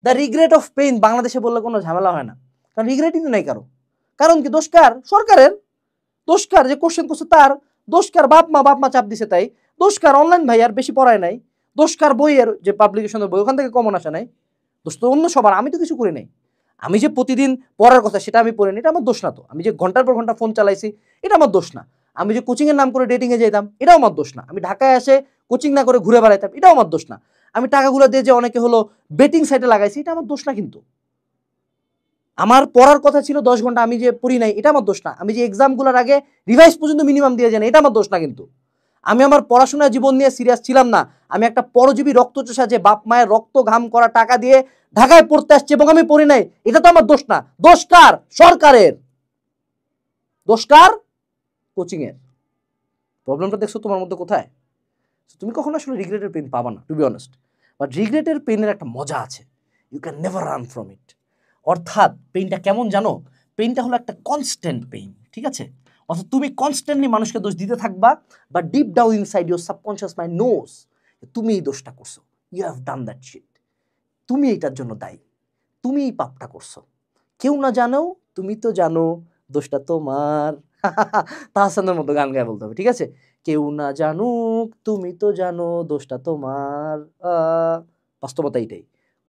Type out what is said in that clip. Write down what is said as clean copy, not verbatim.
The regret of pain বাংলাদেশে বললে কোনো ঝামেলা হয় না, কারণ রিগ্রেটই তো নাই কারো। কারণ কি? দোষকার সরকারের, দোষকার যে কোশ্চেন করছে তার, দোষকার বাপ মা চাপ দিছে তাই, দোষকার অনলাইন ভাই আর বেশি পড়ায় নাই, দোষকার বইয়ের যে পাবলিকেশনের বই ওখান থেকে কমন আসে নাই, দোষ তো অন্য সবার। আমি তো কিছু করি নাই। আমি যে প্রতিদিন পড়ার কথা সেটা আমি পড়িনি, এটা আমার দোষ না তো। আমি যে ঘন্টার পর ঘন্টা ফোন চালাইছি এটা আমার দোষ না। আমি যে কোচিং এর নাম করে ডেটিং এ যেতাম এটাও আমার দোষ না। আমি ঢাকায় এসে কোচিং না করে ঘুরে বেড়াইতাম এটাও আমার দোষ না। আমি টাকাগুলো দিয়ে যে অনেকে হলো বেটিং সাইটে লাগাইছি এটা আমার দোষ না। কিন্তু আমার পড়ার কথা ছিল 10 ঘন্টা, আমি যে পড়ি নাই এটা আমার দোষ না। আমি যে এক্সামগুলোর আগে রিভাইজ পর্যন্ত মিনিমাম দিয়ে যাই এটা আমার দোষ না। কিন্তু আমি আমার পড়াশোনা জীবন নিয়ে সিরিয়াস ছিলাম না। আমি একটা পরজীবী রক্তচোষা যে বাপ মায়ের রক্ত ঘাম করা টাকা দিয়ে ঢাকায় পড়তে আসছে এবং আমি পড়ি নাই, এটা তো আমার দোষ না। দোষ কার? সরকারের। দোষ কার? কোচিং এর। প্রবলেমটা দেখছো তোমার মধ্যে কোথায়? তুমি কখনো আসলে রিগ্রেটের পেন পাবা না, টু বি অনেস্ট। বাট রিগ্রেটের পেনের একটা মজা আছে, you can never run from it. অর্থাৎ পেইনটা কেমন জানো? পেইনটা হলো একটা কনস্ট্যান্ট পেইন, ঠিক আছে? অর্থাৎ তুমি কনস্ট্যান্টলি মানুষকে দোষ দিতে থাকবা, but deep down inside your subconscious mind knows তুমি এই দোষটা করছো, you have done that shit, তুমি এটার জন্য দায়ী, তুমি এই পাপটা করছো। কেউ না জানো, তুমি তো জানো দোষটা তোমার। তাহসানের মতো গান গায়ে বলতে হবে, ঠিক আছে? কেউ না জানুক তুমি তো জানো দোষটা তোমার। বাস্তবতা এটাই।